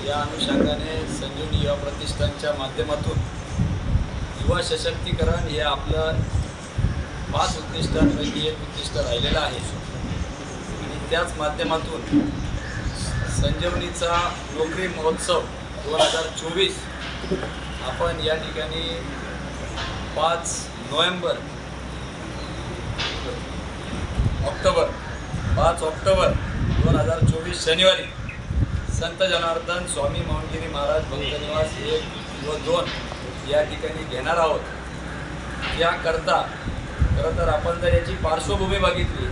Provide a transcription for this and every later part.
या अनुषंगाने संजीवनी युवा प्रतिष्ठानच्या माध्यमातून युवा सशक्तीकरण हे आपलं 5 उद्दिष्टांपैकी एक उद्दिष्ट राहिलेलं आहे आणि त्याच माध्यमातून संजीवनीचा नोकरी महोत्सव 2024 आपण या ठिकाणी 5 ऑक्टोबर 2024 शनिवारी संत जनार्दन स्वामी माऊंगिरी महाराज भक्तनिवास 1 व 2 या ठिकाणी घेणार आहोत। याकरता खरं तर आपण जर याची पार्श्वभूमी बघितली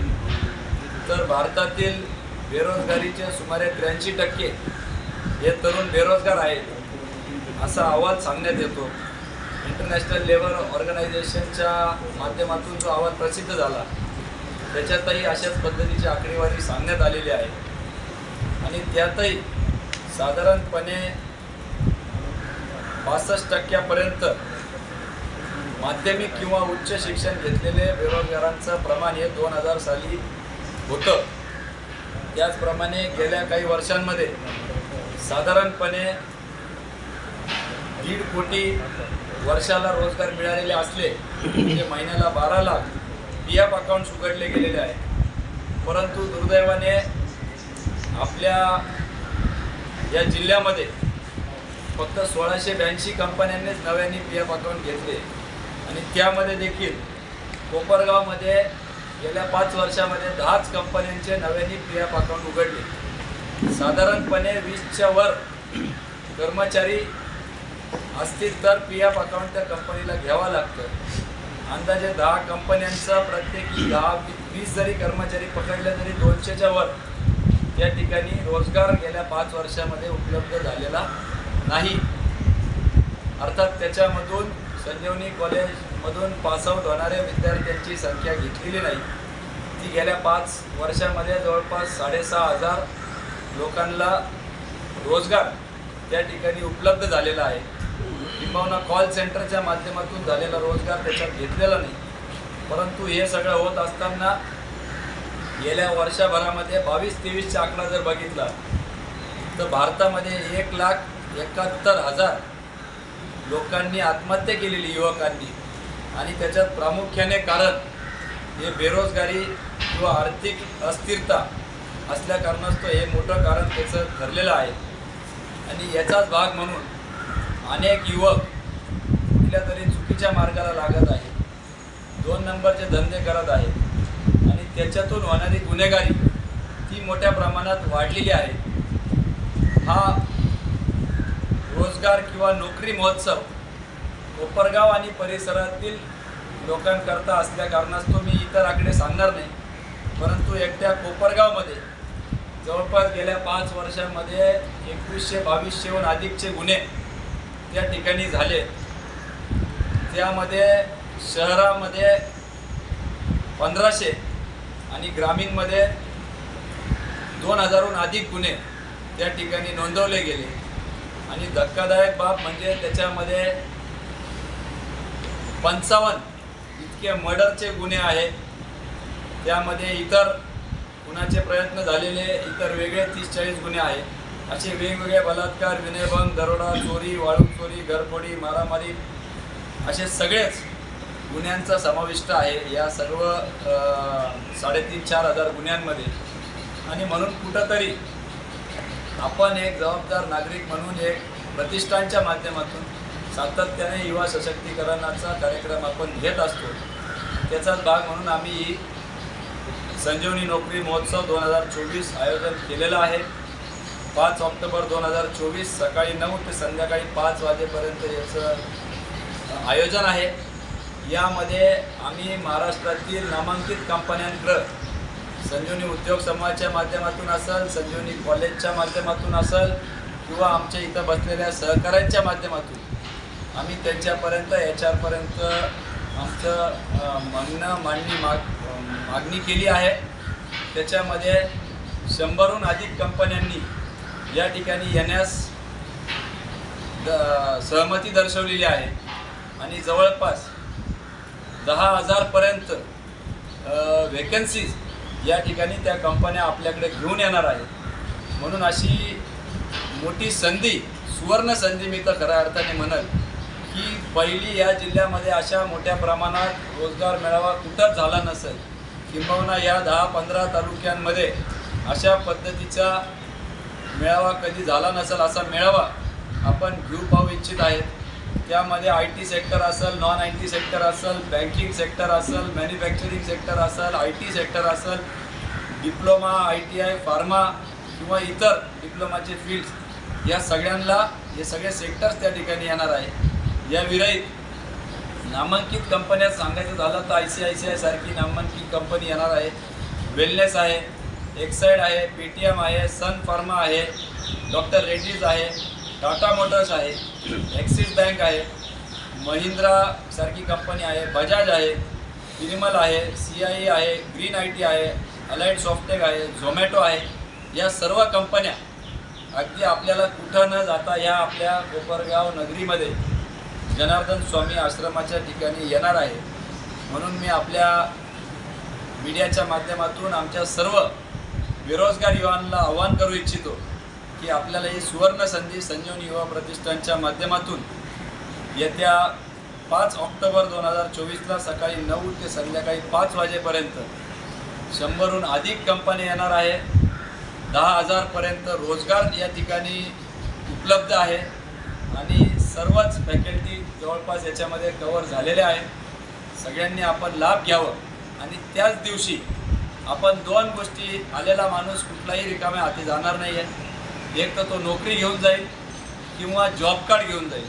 तर भारतातील बेरोजगारीचे सुमारे 83% हे तरुण बेरोजगार आहेत असा अहवाल सांगण्यात येतो। इंटरनॅशनल लेबर ऑर्गनायझेशनच्या माध्यमातून जो अहवाल प्रसिद्ध झाला त्याच्यातही अशाच पद्धतीची आकडेवारी सांगण्यात आलेली आहे आणि त्यातही साधारणपणे 65% माध्यमिक किंवा उच्च शिक्षण घेतलेले बेरोजगारांचं प्रमाण हे 2000 साली होतं। त्याचप्रमाणे गेल्या काही वर्षांमध्ये साधारणपणे 1.5 कोटी वर्षाला रोजगार मिळालेले असले म्हणजे महिन्याला 12 लाख पीएफ अकाउंट्स उघडले गेलेले आहेत। परंतु दुर्दैवाने आपल्या या जिल्ह्यामध्ये फक्त 1682 कंपन्यांनीच नव्याने पीएफ अकाउंट घेतले आणि त्यामध्ये देखील कोपरगावमध्ये गेल्या 5 वर्षामध्ये 10च कंपन्यांचे नव्याने पीएफ अकाउंट उघडले। साधारणपणे 20च्या वर कर्मचारी असतील तर पीएफ अकाउंट त्या कंपनीला घ्यावं लागतं। अंदाजे 10 कंपन्यांचा प्रत्येकी 10-20 जरी कर्मचारी पकडले तरी 200च्या वर या ठिकाणी रोजगार गेल्या 5 वर्षामध्ये उपलब्ध झालेला नाही। अर्थात त्याच्यामधून संजीवनी कॉलेजमधून पासआउट होणाऱ्या विद्यार्थ्यांची संख्या घेतलेली नाही। ती गेल्या 5 वर्षामध्ये जवळपास 6,500 लोकांना रोजगार त्या ठिकाणी उपलब्ध झालेला आहे। किंबहुना कॉल सेंटरच्या माध्यमातून झालेला रोजगार त्याच्यात घेतलेला नाही। परंतु हे सगळं होत असताना गेल्या वर्षभरामध्ये 22-23चा आकडा जर बघितला तर भारतामध्ये 1,71,000 लोकांनी आत्महत्या केलेली युवकांनी आणि त्याच्यात प्रामुख्याने कारण हे बेरोजगारी किंवा आर्थिक अस्थिरता असल्या कारणास्तव हे मोठं कारण त्याचं ठरलेलं आहे। आणि याचाच भाग म्हणून अनेक युवक कुठल्या तरी चुकीच्या मार्गाला लागत आहेत, 2 नंबरचे धंदे करत आहेत आणि त्याच्यातून होणारी गुन्हेगारी ती मोठ्या प्रमाणात वाढलेली आहे। हा रोजगार किंवा नोकरी महोत्सव कोपरगाव आणि परिसरातील लोकांकरता असल्या कारणास्तव मी इतर आकडे सांगणार नाही। परंतु एकट्या कोपरगावमध्ये जवळपास गेल्या 5 वर्षांमध्ये 2122हून अधिकचे गुन्हे त्या ठिकाणी झाले। त्यामध्ये शहरामध्ये 1500 आणि ग्रामीणमध्ये 2000हून अधिक गुन्हे त्या ठिकाणी नोंदवले गेले आणि धक्कादायक बाब म्हणजे त्याच्यामध्ये 55 इतके मर्डरचे गुन्हे आहेत। त्यामध्ये इतर गुन्ह्याचे प्रयत्न झालेले इतर वेगळे 30-40 गुन्हे आहेत। असे वेगवेगळे बलात्कार, विनयभंग, दरोडा, चोरी, वाळू चोरी, घरफोडी, मारामारी असे सगळेच गुन्ह्यांचा समाविष्ट आहे या सर्व 3,500-4,000 गुन्ह्यांमध्ये। आणि म्हणून कुठंतरी आपण एक जबाबदार नागरिक म्हणून एक प्रतिष्ठानच्या माध्यमातून सातत्याने युवा सशक्तीकरणाचा कार्यक्रम आपण घेत असतो। त्याचाच भाग म्हणून आम्ही संजीवनी नोकरी महोत्सव 2024 आयोजन केलेलं आहे। 5 ऑक्टोबर 2024 सकाळी 9 ते संध्याकाळी 5 वाजेपर्यंत याचं आयोजन आहे। यामध्ये आम्ही महाराष्ट्रातील नामांकित कंपन्यांकडं संजीवनी उद्योग समूहाच्या माध्यमातून असेल, संजीवनी कॉलेजच्या माध्यमातून असेल किंवा आमच्या इथं बसलेल्या सहकाऱ्यांच्या माध्यमातून आम्ही त्यांच्यापर्यंत HR-पर्यंत आमचं मागणी केली आहे। त्याच्यामध्ये 100हून अधिक कंपन्यांनी या ठिकाणी येण्यास सहमती दर्शवलेली आहे आणि जवळपास 10,000 पर्यंत वेकन्सीज या ठिकाणी त्या कंपन्या आपल्याकडे घेऊन येणार आहेत। म्हणून अशी मोठी संधी, सुवर्ण संधी मी तर खऱ्या अर्थाने म्हणल की पहिली या जिल्ह्यामध्ये अशा मोठ्या प्रमाणात रोजगार मेळावा कुठंच झाला नसेल, किंबहुना या 10-15 तालुक्यांमध्ये अशा पद्धतीचा मेळावा कधी झाला नसेल असा मेळावा आपण घेऊ पाहू इच्छित आहेत. त्यामध्ये IT सेक्टर असेल, नॉन IT सेक्टर असेल, बँकिंग सेक्टर असेल, मॅन्युफॅक्चरिंग सेक्टर असेल, IT सेक्टर असेल, डिप्लोमा, ITI, फार्मा किंवा इतर डिप्लोमाचे फील्ड्स, या सगळ्यांना हे सगळे सेक्टर्स त्या ठिकाणी येणार आहे. या विरहित नामांकित कंपन्या सांगायचं झालं तर ICICI सारखी नामांकित कंपनी येणार आहे, वेलनेस आहे, एक्साईड आहे, PTM आहे, सन फार्मा आहे, डॉक्टर रेड्डीज आहे, टाटा मोटर्स आहे, ॲक्सिस बँक आहे, महिंद्रा सारखी कंपनी आहे, बजाज आहे, निर्मल आहे, CIE आहे, ग्रीन IT आहे, अलाइड सॉफ्टेक आहे, झोमॅटो आहे. या सर्व कंपन्या अगदी आपल्याला कुठं न जाता या आपल्या कोपरगाव नगरीमध्ये जनार्दन स्वामी आश्रमाच्या ठिकाणी येणार आहे. म्हणून मी आपल्या मीडियाच्या माध्यमातून आमच्या सर्व बेरोजगार युवांना आवाहन करू इच्छितो की आपल्याला ही सुवर्ण संधी संजीवनी युवा प्रतिष्ठानच्या माध्यमातून येत्या 5 ऑक्टोबर 2024ला सकाळी 9 ते संध्याकाळी 5 वाजेपर्यंत 100हून अधिक कंपन्या येणार आहे. 10,000 पर्यंत रोजगार या ठिकाणी उपलब्ध आहे आणि सर्वच फॅकल्टी जवळपास याच्यामध्ये कव्हर झालेल्या आहेत. सगळ्यांनी आपण लाभ घ्यावं आणि त्याच दिवशी आपण 2 गोष्टी, आलेला माणूस कुठलाही रिकाम्या हाती जाणार नाही आहे. एक तर तो नोकरी घेऊन जाईल किंवा जॉब कार्ड घेऊन जाईल.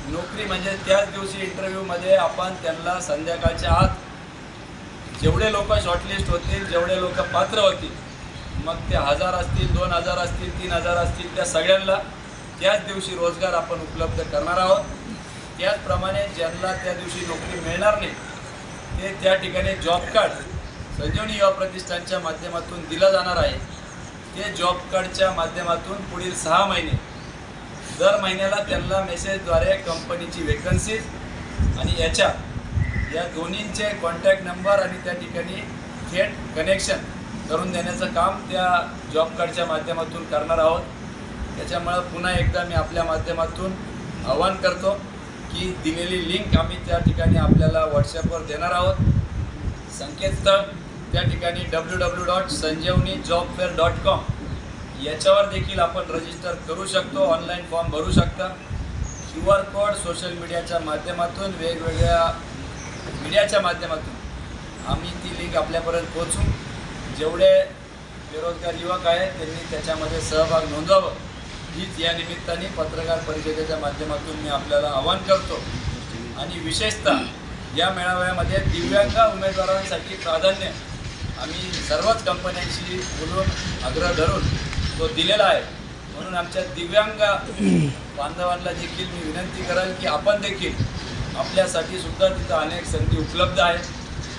नोकरी म्हणजे त्याच दिवशी इंटरव्ह्यूमध्ये आपण त्यांना संध्याकाळच्या आत जेवढे लोक शॉर्टलिस्ट होतील, जेवढे लोक पात्र होतील, मग ते 1000 असतील, 2000 असतील, 3000 असतील, त्या सगळ्यांना त्याच दिवशी रोजगार आपण उपलब्ध करणार आहोत. त्याचप्रमाणे ज्यांना त्या दिवशी नोकरी मिळणार नाही ते त्या ठिकाणी जॉब कार्ड संजीवनी युवा प्रतिष्ठानच्या माध्यमातून दिलं जाणार आहे. ते जॉब कार्डच्या माध्यमातून पुढील 6 महिने दर महिन्याला त्यांना मेसेजद्वारे कंपनीची वेकन्सीज आणि या दोन्हींचे कॉन्टॅक्ट नंबर आणि त्या ठिकाणी थेट कनेक्शन करून देण्याचं काम त्या जॉब कार्डच्या माध्यमातून करणार आहोत. त्याच्यामुळं पुन्हा एकदा मी आपल्या माध्यमातून आवाहन करतो की दिलेली लिंक आम्ही त्या ठिकाणी आपल्याला व्हॉट्सॲपवर देणार आहोत. संकेतस्थळ त्या ठिकाणी www.sanjeevnijobfair.com याच्यावर देखील आपण रजिस्टर करू शकतो, ऑनलाईन फॉर्म भरू शकता. QR कोड सोशल मीडियाच्या माध्यमातून, वेगवेगळ्या मीडियाच्या माध्यमातून आम्ही ती लिंक आपल्यापर्यंत पोहोचू. जेवढे बेरोजगार युवक आहेत त्यांनी त्याच्यामध्ये सहभाग नोंदवावं हीच या निमित्ताने पत्रकार परिषदेच्या माध्यमातून मी आपल्याला आवाहन करतो. आणि विशेषतः या मेळाव्यामध्ये दिव्यांग उमेदवारांसाठी प्राधान्य आम्ही सर्वच कंपन्यांशी बोलून आग्रह धरून तो दिलेला आहे. म्हणून आमच्या दिव्यांग बांधवांना देखील मी विनंती करेल की आपण देखील आपल्यासाठी सुद्धा तिथं अनेक संधी उपलब्ध आहेत.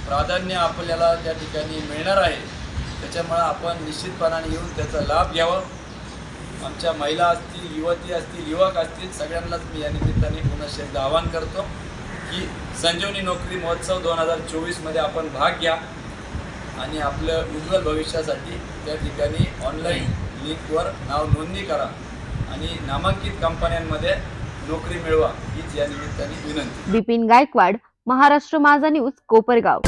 प्राधान्य आपल्याला त्या ठिकाणी मिळणार आहे. त्याच्यामुळे आपण निश्चितपणाने येऊन त्याचा लाभ घ्यावा. आमच्या महिला असतील, युवती असतील, युवक असतील, सगळ्यांनाच मी या निमित्ताने पुन्हा एकदा आवाहन करतो की संजीवनी नोकरी महोत्सव 2024मध्ये आपण भाग घ्या आणि आपलं उज्ज्वल भविष्यासाठी त्या ठिकाणी ऑनलाईन लिंकवर नाव नोंदणी करा आणि नामांकित कंपन्यांमध्ये नोकरी मिळवा हीच या निमित्ताने विनंती. बिपिन गायकवाड, महाराष्ट्र माझा न्यूज, कोपरगाव.